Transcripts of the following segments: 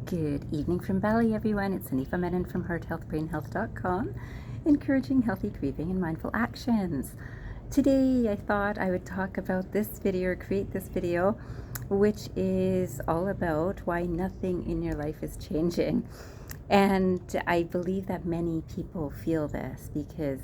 Good evening from Bali, everyone. It's Hanifa Menon from hearthealthbrainhealth.com, encouraging healthy grieving and mindful actions. Today, I thought I would talk about this video, or create this video, which is all about why nothing in your life is changing. And I believe that many people feel this because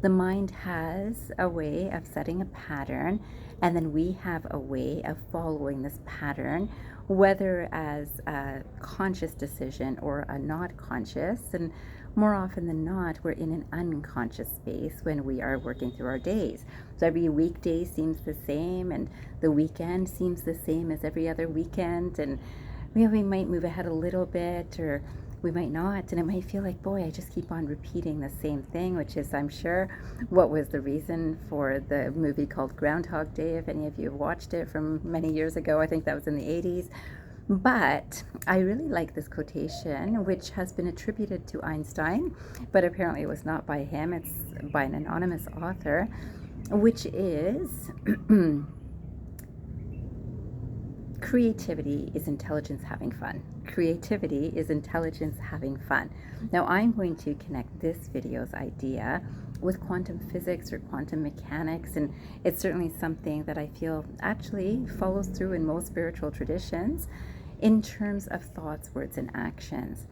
the mind has a way of setting a pattern, and then we have a way of following this pattern, whether as a conscious decision or a not conscious. And more often than not, we're in an unconscious space when we are working through our days. So every weekday seems the same, and the weekend seems the same as every other weekend. And we might move ahead a little bit, or we might not, and it might feel like, boy, I just keep on repeating the same thing, which is, I'm sure, what was the reason for the movie called Groundhog Day, if any of you have watched it from many years ago. I think that was in the 80s. But I really like this quotation, which has been attributed to Einstein, but apparently it was not by him. It's by an anonymous author, which is creativity is intelligence having fun. Creativity is intelligence having fun. Now, I'm going to connect this video's idea with quantum physics or quantum mechanics, and it's certainly something that I feel actually follows through in most spiritual traditions in terms of thoughts, words, and actions.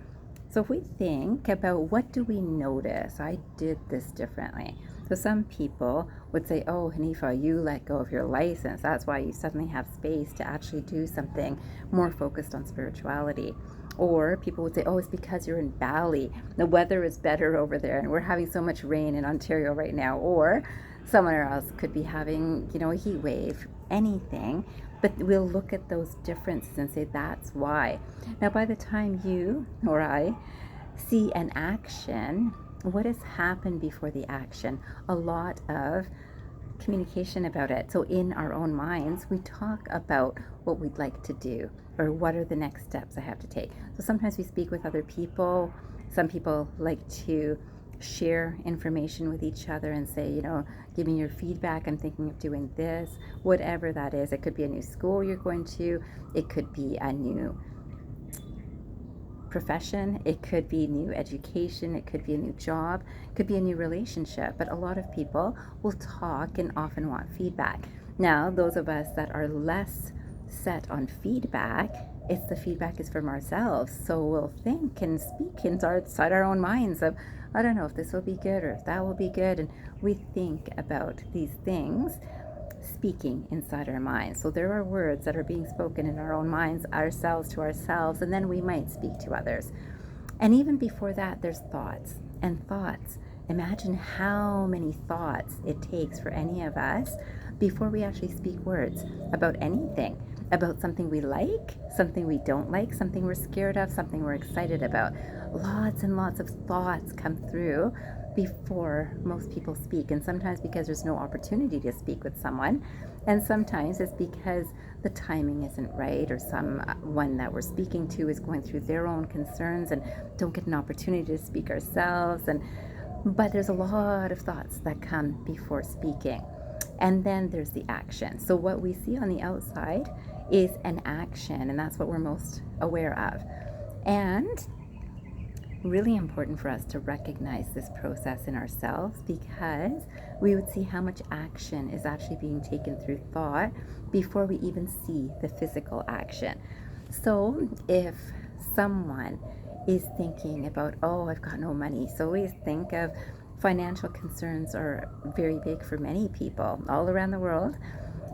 So if we think about what do we notice, I did this differently. So some people would say, oh, Hanifa, you let go of your license. That's why you suddenly have space to actually do something more focused on spirituality. Or people would say, oh, it's because you're in Bali. The weather is better over there, and we're having so much rain in Ontario right now. Or somewhere else could be having, a heat wave, anything. But we'll look at those differences and say, that's why. Now, by the time you or I see an action, what has happened before the action? A lot of communication about it. So in our own minds, we talk about what we'd like to do, or what are the next steps I have to take. So sometimes we speak with other people. Some people like to share information with each other and say, give me your feedback. I'm thinking of doing this, whatever that is. It could be a new school you're going to. It could be a new profession, it could be new education, it could be a new job, it could be a new relationship. But a lot of people will talk and often want feedback. Now, those of us that are less set on feedback, it's the feedback is from ourselves. So we'll think and speak inside our own minds of, I don't know if this will be good or if that will be good. And we think about these things speaking inside our minds. So there are words that are being spoken in our own minds, ourselves to ourselves, and then we might speak to others. And even before that, there's thoughts and thoughts. Imagine how many thoughts it takes for any of us before we actually speak words about anything, about something we like, something we don't like, something we're scared of, something we're excited about. Lots and lots of thoughts come through before most people speak, and sometimes because there's no opportunity to speak with someone, and sometimes it's because the timing isn't right, or someone that we're speaking to is going through their own concerns and don't get an opportunity to speak ourselves. But there's a lot of thoughts that come before speaking. And then there's the action. So what we see on the outside is an action, and that's what we're most aware of. And really important for us to recognize this process in ourselves, because we would see how much action is actually being taken through thought before we even see the physical action. So if someone is thinking about, oh, I've got no money, so we think of financial concerns are very big for many people all around the world.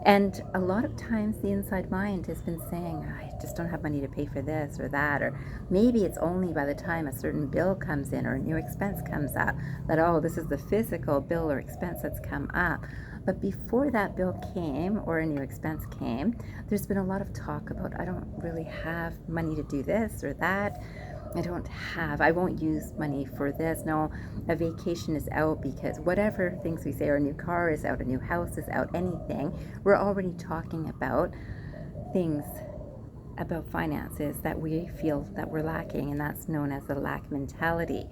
And a lot of times the inside mind has been saying, I just don't have money to pay for this or that, or maybe it's only by the time a certain bill comes in or a new expense comes up that, oh, this is the physical bill or expense that's come up. But before that bill came or a new expense came, there's been a lot of talk about, I don't really have money to do this or that. I won't use money for this. No, a vacation is out because whatever things we say, our new car is out, a new house is out, anything, we're already talking about things about finances that we feel that we're lacking, and that's known as the lack mentality.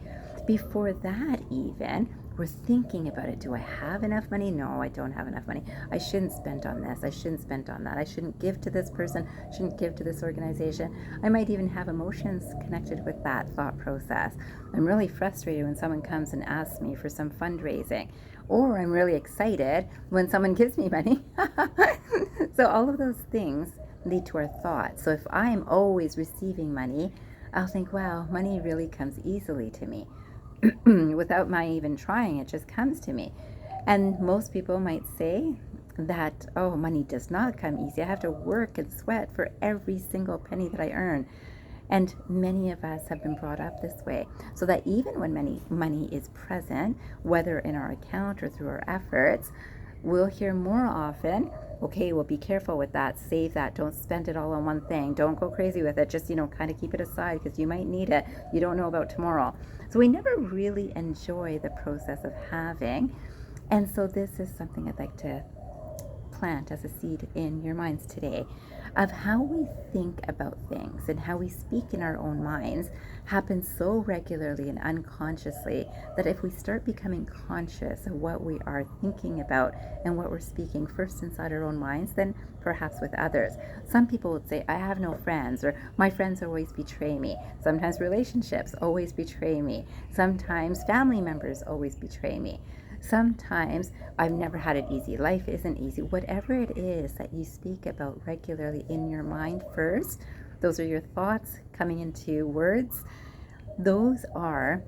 Before that even, we're thinking about it. Do I have enough money? No, I don't have enough money. I shouldn't spend on this. I shouldn't spend on that. I shouldn't give to this person. Shouldn't give to this organization. I might even have emotions connected with that thought process. I'm really frustrated when someone comes and asks me for some fundraising, or I'm really excited when someone gives me money. So all of those things lead to our thoughts. So if I'm always receiving money, I'll think, wow, money really comes easily to me. Without my even trying, it just comes to me. And most people might say that, oh, money does not come easy. I have to work and sweat for every single penny that I earn. And many of us have been brought up this way, so that even when money is present, whether in our account or through our efforts, we'll hear more often, okay, well, be careful with that, save that, don't spend it all on one thing, don't go crazy with it, just, kind of keep it aside because you might need it, you don't know about tomorrow. So we never really enjoy the process of having. And so this is something I'd like to plant as a seed in your minds today, of how we think about things and how we speak in our own minds happens so regularly and unconsciously that if we start becoming conscious of what we are thinking about and what we're speaking first inside our own minds, then perhaps with others. Some people would say, I have no friends, or my friends always betray me. Sometimes relationships always betray me. Sometimes family members always betray me. Sometimes I've never had it easy. Life isn't easy. Whatever it is that you speak about regularly in your mind first, those are your thoughts coming into words. Those are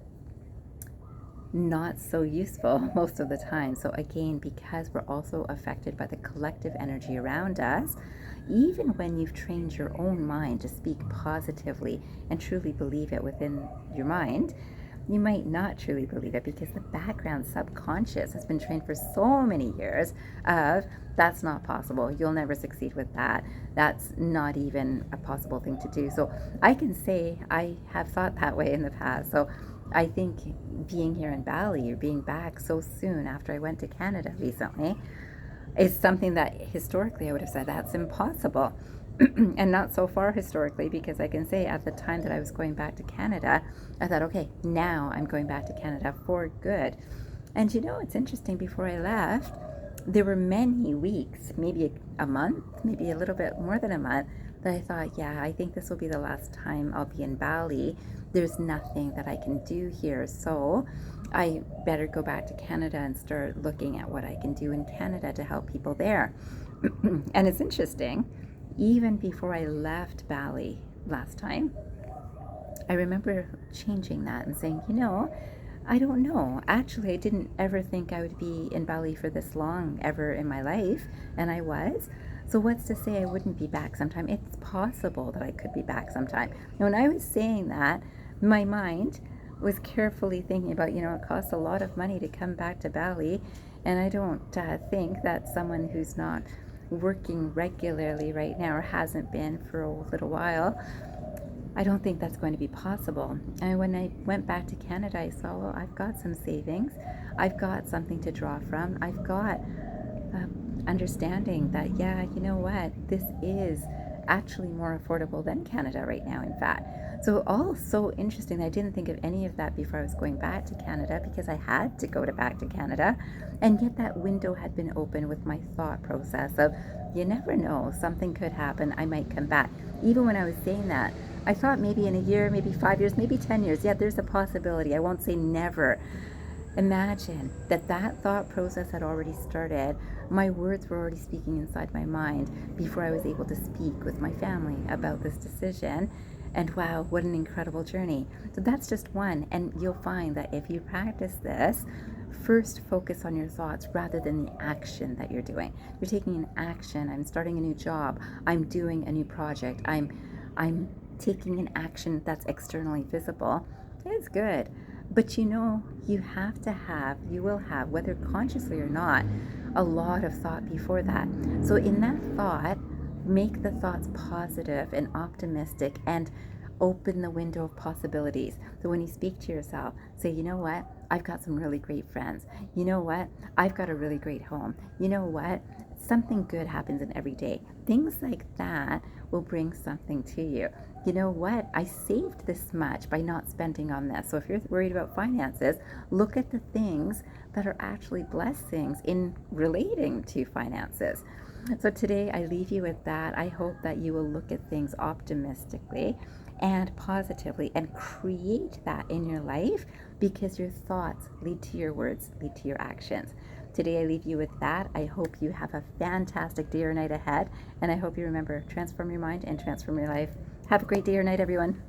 not so useful most of the time. So again, because we're also affected by the collective energy around us, even when you've trained your own mind to speak positively and truly believe it within your mind, you might not truly believe it because the background subconscious has been trained for so many years of that's not possible. You'll never succeed with that. That's not even a possible thing to do. So I can say I have thought that way in the past. So I think being here in Bali or being back so soon after I went to Canada recently is something that historically I would have said that's impossible. And not so far historically, because I can say at the time that I was going back to Canada, I thought, okay, now I'm going back to Canada for good. And it's interesting, before I left, there were many weeks, maybe a month, maybe a little bit more than a month, that I thought, yeah, I think this will be the last time I'll be in Bali. There's nothing that I can do here, so I better go back to Canada and start looking at what I can do in Canada to help people there. And it's interesting, even before I left Bali last time, I remember changing that and saying, I don't know. Actually, I didn't ever think I would be in Bali for this long ever in my life, and I was. So what's to say I wouldn't be back sometime? It's possible that I could be back sometime. And when I was saying that, my mind was carefully thinking about, it costs a lot of money to come back to Bali, and I don't think that someone who's not working regularly right now or hasn't been for a little while, I don't think that's going to be possible. And when I went back to Canada, I saw, well, I've got some savings. I've got something to draw from. I've got understanding that, yeah, you know what, this is actually more affordable than Canada right now, in fact. So all so interesting. I didn't think of any of that before I was going back to Canada, because I had to go back to Canada. And yet that window had been open with my thought process of, you never know, something could happen, I might come back. Even when I was saying that, I thought maybe in a year, maybe 5 years, maybe 10 years, yeah, there's a possibility. I won't say never. Imagine that thought process had already started. My words were already speaking inside my mind before I was able to speak with my family about this decision. And wow, what an incredible journey. So that's just one. And you'll find that if you practice this, first focus on your thoughts rather than the action that you're doing. You're taking an action. I'm starting a new job. I'm doing a new project. I'm taking an action that's externally visible. It's good. But you will have, whether consciously or not, a lot of thought before that. So in that thought, make the thoughts positive and optimistic and open the window of possibilities. So when you speak to yourself, say, you know what? I've got some really great friends. You know what? I've got a really great home. You know what? Something good happens in every day. Things like that will bring something to you. you know what, I saved this much by not spending on this. So if you're worried about finances, look at the things that are actually blessings in relating to finances. So today I leave you with that. I hope that you will look at things optimistically and positively and create that in your life, because your thoughts lead to your words, lead to your actions. Today I leave you with that. I hope you have a fantastic day or night ahead, and I hope you remember, transform your mind and transform your life. Have a great day or night, everyone.